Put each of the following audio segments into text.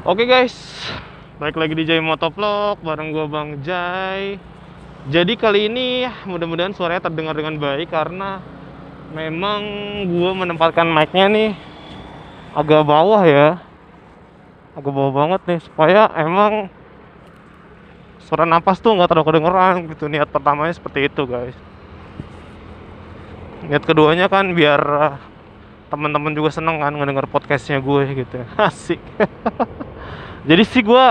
Oke guys, balik lagi di Jay Motovlog bareng gue Bang Jay. Jadi kali ini mudah-mudahan suaranya terdengar dengan baik karena memang gue menempatkan mic-nya nih agak bawah ya. Agak bawah banget nih supaya emang suara napas tuh nggak terlalu kedengeran gitu. Niat pertamanya seperti itu guys. Niat keduanya kan biar teman-teman juga seneng kan ngedenger podcastnya gue gitu. Asik. Jadi sih gue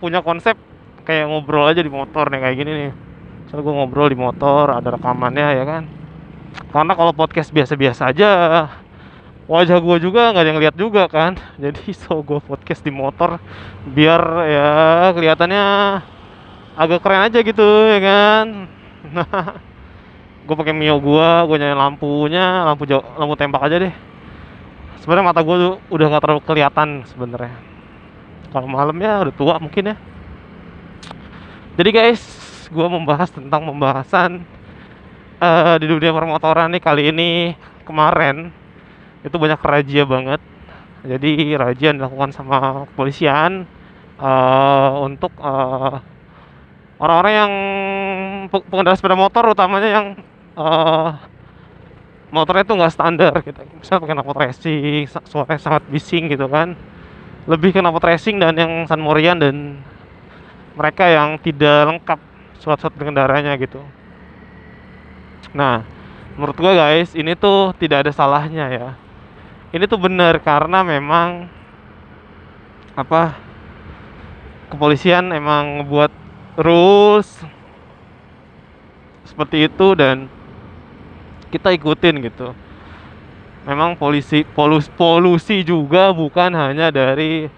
punya konsep kayak ngobrol aja di motor nih kayak gini nih. Soalnya gue ngobrol di motor, ada rekamannya ya kan. Karena kalau podcast biasa-biasa aja, wajah gue juga nggak ada yang lihat juga kan. Jadi so gue podcast di motor biar ya kelihatannya agak keren aja gitu ya kan. Nah, gue pakai Mio gue nyalain lampunya, lampu tembak aja deh. Sebenarnya mata gue tuh udah nggak terlalu kelihatan sebenarnya. Kalau malam ya udah tua mungkin ya. Jadi guys, gue membahas tentang pembahasan di dunia permotoran nih kali ini. Kemarin itu banyak razia banget. Jadi razia yang dilakukan sama kepolisian untuk orang-orang yang pengendara sepeda motor, utamanya yang eh, motornya itu nggak standar gitu. Misalnya pakai knalpot racing, suaranya sangat bising gitu kan. Lebih ke knalpot racing dan yang San Morian dan mereka yang tidak lengkap surat-surat berkendaranya gitu. Nah, menurut gue guys, ini tuh tidak ada salahnya ya. Ini tuh benar karena memang apa, kepolisian emang ngebuat rules seperti itu dan kita ikutin gitu. Memang polusi juga bukan hanya dari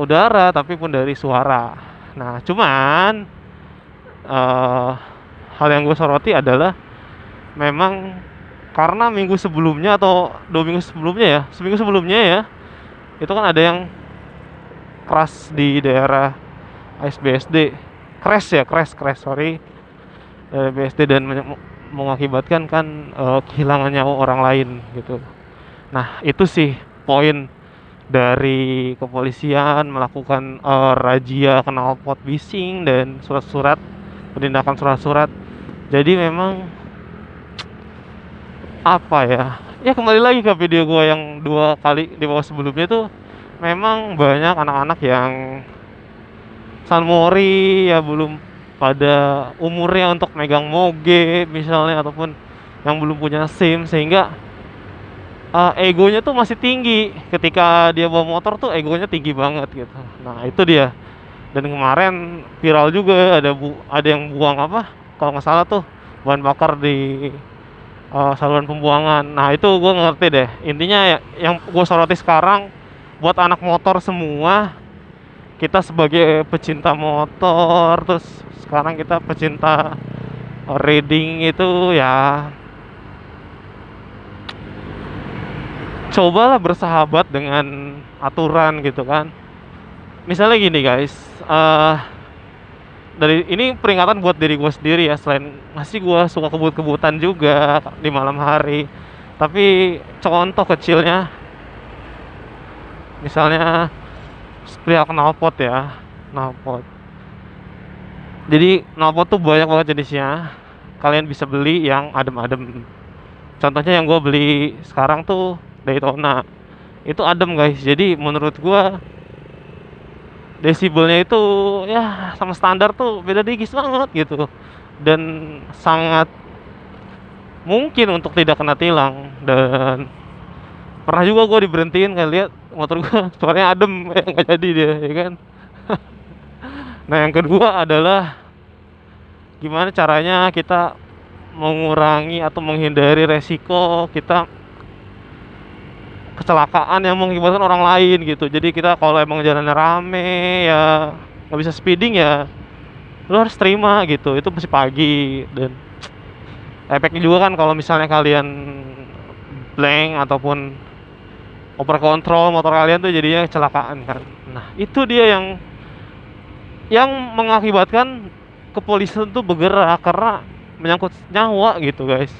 udara tapi pun dari suara. Nah, cuman hal yang gue soroti adalah memang karena minggu sebelumnya atau 2 minggu sebelumnya ya, seminggu sebelumnya ya, itu kan ada yang crash di daerah ASBSD, crash sorry, BSD dan mengakibatkan kan kehilangan nyawa orang lain gitu. Nah itu sih poin dari kepolisian melakukan razia knalpot bising dan surat-surat, penindakan surat-surat. Jadi memang apa ya kembali lagi ke video gue yang 2 kali di bawah sebelumnya tuh, memang banyak anak-anak yang sanmori ya belum pada umurnya untuk megang moge misalnya, ataupun yang belum punya SIM, sehingga egonya tuh masih tinggi. Ketika dia bawa motor tuh egonya tinggi banget gitu. Nah itu dia. Dan kemarin viral juga ada yang buang apa, kalau nggak salah tuh bahan bakar di saluran pembuangan. Nah itu gue ngerti deh. Intinya ya, yang gue soroti sekarang buat anak motor semua, kita sebagai pecinta motor, terus sekarang kita pecinta riding itu ya, cobalah bersahabat dengan aturan gitu kan. Misalnya gini guys, dari ini peringatan buat diri gue sendiri ya, selain masih gue suka kebut-kebutan juga di malam hari, tapi contoh kecilnya misalnya perihal knalpot ya, knalpot. Jadi knalpot tuh banyak banget jenisnya, kalian bisa beli yang adem-adem. Contohnya yang gue beli sekarang tuh Daytona, itu adem guys. Jadi menurut gue desibelnya itu ya sama standar tuh beda dikit banget gitu, dan sangat mungkin untuk tidak kena tilang. Dan pernah juga gue diberhentiin, kayak lihat motor gue suaranya adem, nggak jadi dia ya kan. Nah yang kedua adalah gimana caranya kita mengurangi atau menghindari resiko kita kecelakaan yang mengakibatkan orang lain gitu. Jadi kita kalau emang jalannya rame ya nggak bisa speeding ya, lu harus terima gitu. Itu masih pagi, dan efeknya juga kan kalau misalnya kalian blank ataupun over control motor kalian tuh jadinya kecelakaan kan. Nah itu dia yang mengakibatkan kepolisian tuh bergerak karena menyangkut nyawa gitu guys.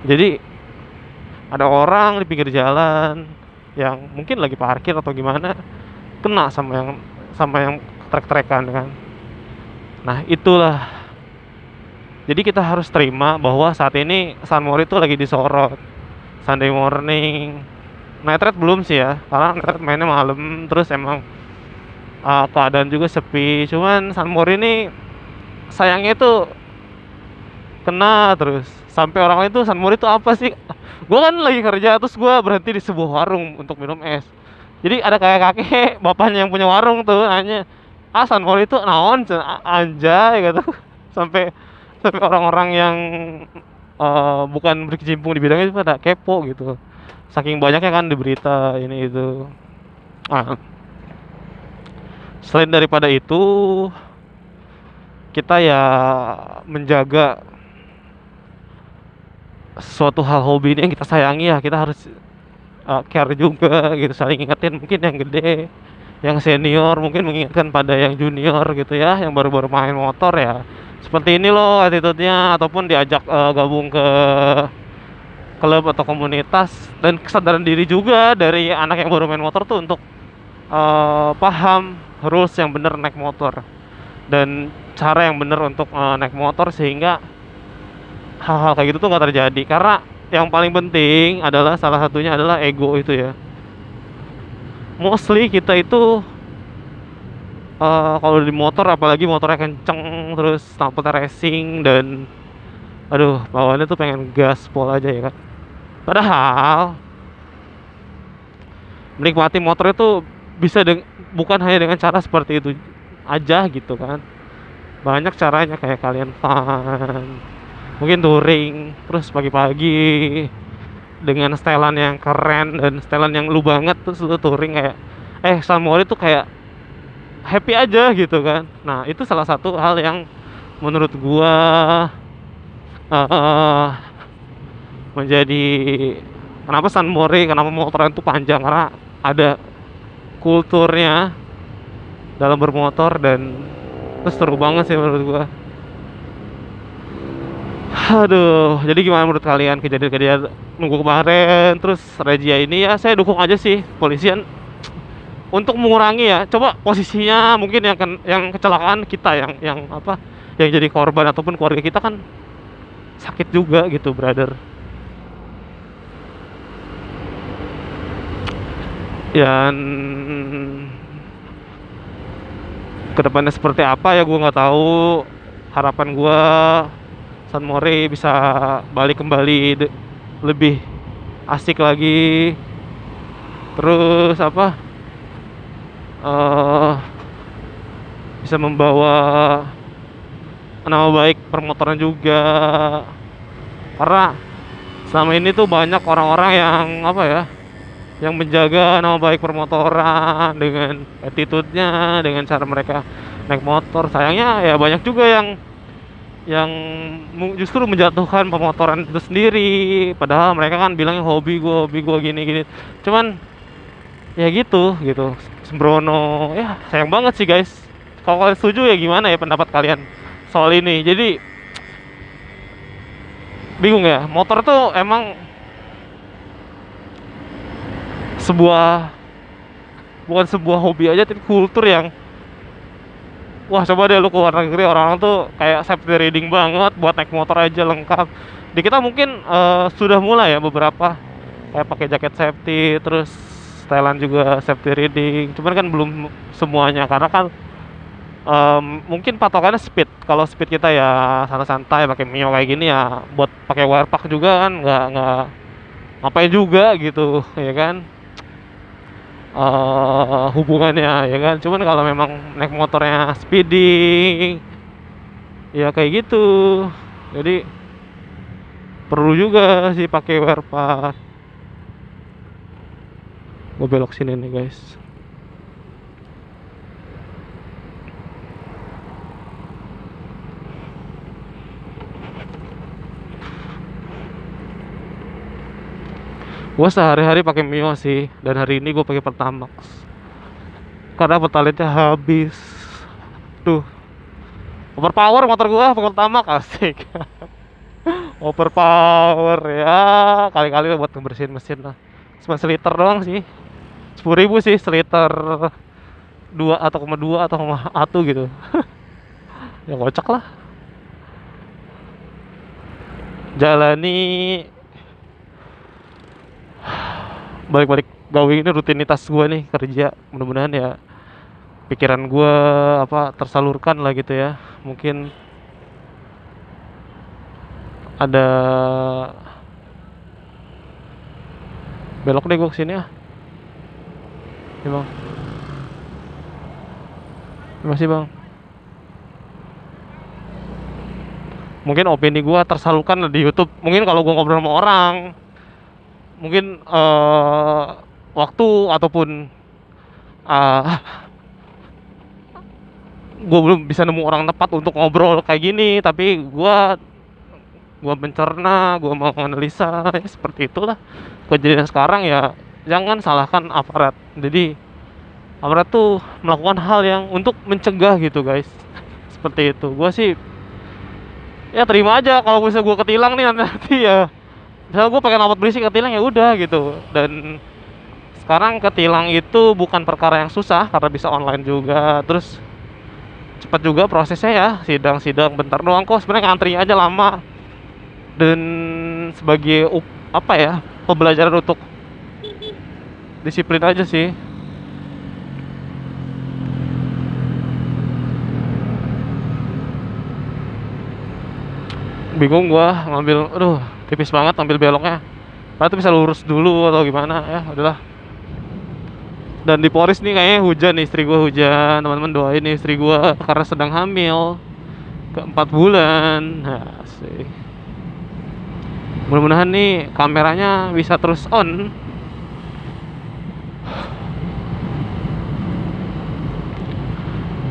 Jadi ada orang di pinggir jalan, yang mungkin lagi parkir atau gimana, kena sama yang trek-trekan kan. Nah itulah, jadi kita harus terima bahwa saat ini Sunmori itu lagi disorot. Sunday morning, night ride belum sih ya, karena night ride mainnya malam, terus emang keadaan juga sepi. Cuman Sunmori ini sayangnya itu kena terus, sampai orang lain tuh Sunmori itu apa sih. Gue kan lagi kerja, terus gue berhenti di sebuah warung untuk minum es. Jadi ada kayak kakek bapaknya yang punya warung tuh nanya, Sunmori itu naon anjay gitu. sampai sampai orang-orang yang bukan berkecimpung di bidangnya itu pada kepo gitu, saking banyaknya kan di berita ini itu. ah, Selain daripada itu, kita ya menjaga suatu hal hobi ini yang kita sayangi, ya kita harus care juga gitu, saling ingetin, mungkin yang gede, yang senior mungkin mengingatkan pada yang junior gitu ya, yang baru-baru main motor ya seperti ini loh attitude-nya, ataupun diajak gabung ke klub atau komunitas. Dan kesadaran diri juga dari anak yang baru main motor tuh untuk paham rules yang bener naik motor dan cara yang bener untuk naik motor, sehingga hal-hal kayak gitu tuh nggak terjadi. Karena yang paling penting adalah, salah satunya adalah ego itu ya. Mostly kita itu kalau di motor, apalagi motornya kenceng terus tampilnya racing, dan aduh bawaannya tuh pengen gaspol aja ya kan. Padahal menikmati motor itu bisa bukan hanya dengan cara seperti itu aja gitu kan. Banyak caranya, kayak kalian fun, mungkin touring, terus pagi-pagi dengan setelan yang keren dan setelan yang lu banget, terus lu touring kayak Sunmori tuh kayak happy aja gitu kan. Nah itu salah satu hal yang menurut gua uh, menjadi kenapa Sunmori, kenapa motoran itu panjang, karena ada kulturnya dalam bermotor, dan itu seru banget sih menurut gua. Aduh, jadi gimana menurut kalian kejadian-kejadian minggu kemarin, terus Regia ini? Ya saya dukung aja sih polisian untuk mengurangi ya. Coba posisinya mungkin yang kecelakaan kita, yang jadi korban ataupun keluarga kita kan sakit juga gitu, brother. Dan kedepannya seperti apa ya gue nggak tahu. Harapan gue Sunmori bisa balik kembali lebih asik lagi, terus bisa membawa nama baik permotoran juga. Karena selama ini tuh banyak orang-orang yang menjaga nama baik permotoran dengan attitude-nya, dengan cara mereka naik motor. Sayangnya ya banyak juga yang justru menjatuhkan pemotoran itu sendiri, padahal mereka kan bilangnya hobi gue gini-gini. Cuman ya gitu sembrono ya. Sayang banget sih guys. Kalau kalian setuju ya gimana ya pendapat kalian soal ini? Jadi bingung ya, motor tuh emang bukan sebuah hobi aja, tapi kultur yang wah, coba deh lu ke luar negeri, orang-orang tuh kayak safety riding banget, buat naik motor aja lengkap. Di kita mungkin sudah mulai ya beberapa, kayak pakai jaket safety, terus setelan juga safety riding. Cuman kan belum semuanya, karena kan mungkin patokannya speed. Kalau speed kita ya santai-santai pakai Mio kayak gini ya, buat pakai wire pack juga kan nggak ngapain juga gitu ya kan. Hubungannya ya kan. Cuman kalau memang naik motornya speeding ya kayak gitu, jadi perlu juga sih pakai wear pack. Gue belok sini nih guys. Gue sehari-hari pakai Mio sih, dan hari ini gue pakai Pertamax karena pertalite habis. Tuh, overpower motor gue pakai Pertamax, asik. Overpower ya, kali-kali buat ngebersihin mesin lah. Cuma seliter doang sih. 10.000 sih seliter 2 atau 1 gitu. Ya kocak lah. Jalani balik-balik gawe ini rutinitas gue nih kerja, mudah-mudahan ya pikiran gue apa tersalurkan lah gitu ya. Mungkin ada belok deh gue kesini ah. Ya bang, terima kasih bang. Mungkin opini gue tersalurkan di YouTube. Mungkin kalau gue ngobrol sama orang, mungkin waktu ataupun gue belum bisa nemu orang tepat untuk ngobrol kayak gini, tapi gue mencerna, gue mau menganalisa ya seperti itulah kejadian sekarang ya. Jangan salahkan aparat. Jadi aparat tuh melakukan hal yang untuk mencegah gitu guys, seperti itu. Gue sih ya terima aja kalau misalnya gue ketilang nih nanti ya, misalnya gue pakai knalpot berisik ketilang ya udah gitu. Dan sekarang ketilang itu bukan perkara yang susah karena bisa online juga, terus cepat juga prosesnya ya, sidang-sidang bentar doang kok sebenarnya, ngantri aja lama. Dan sebagai apa ya, pembelajaran untuk disiplin aja sih. Bingung gua ngambil, aduh tipis banget ngambil beloknya. Padahal tuh bisa lurus dulu atau gimana ya, udahlah. Dan di Polres nih kayaknya hujan nih, istri gua hujan. Teman-teman doain nih istri gua karena sedang hamil ke 4 bulan. Nah, sih. Mudah-mudahan nih kameranya bisa terus on.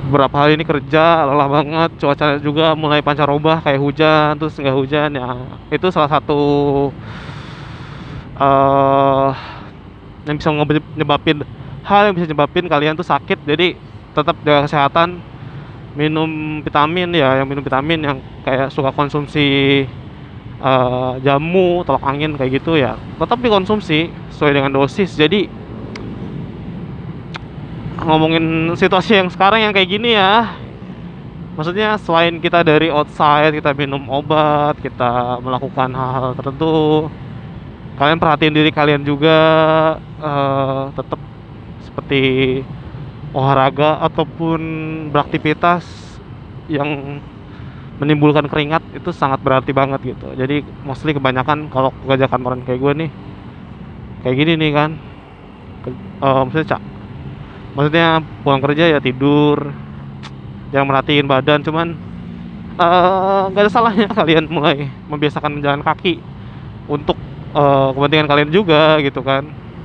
Beberapa hari ini kerja lelah banget, cuaca juga mulai pancaroba kayak hujan terus nggak hujan ya. Itu salah satu eh yang bisa nyebabin, hal yang bisa nyebabin kalian tuh sakit. Jadi tetap jaga kesehatan, minum vitamin ya, yang minum vitamin yang kayak suka konsumsi jamu, tolak angin kayak gitu ya, tetap dikonsumsi sesuai dengan dosis. Jadi ngomongin situasi yang sekarang yang kayak gini ya, maksudnya selain kita dari outside kita minum obat, kita melakukan hal-hal tertentu, kalian perhatiin diri kalian juga, tetap seperti olahraga ataupun beraktivitas yang menimbulkan keringat itu sangat berarti banget gitu. Jadi mostly kebanyakan kalau kerja kantoran kayak gue nih kayak gini nih kan, maksudnya pulang kerja ya tidur, jangan merhatiin badan. Cuman nggak ada salahnya kalian mulai membiasakan jalan kaki untuk kepentingan kalian juga gitu kan.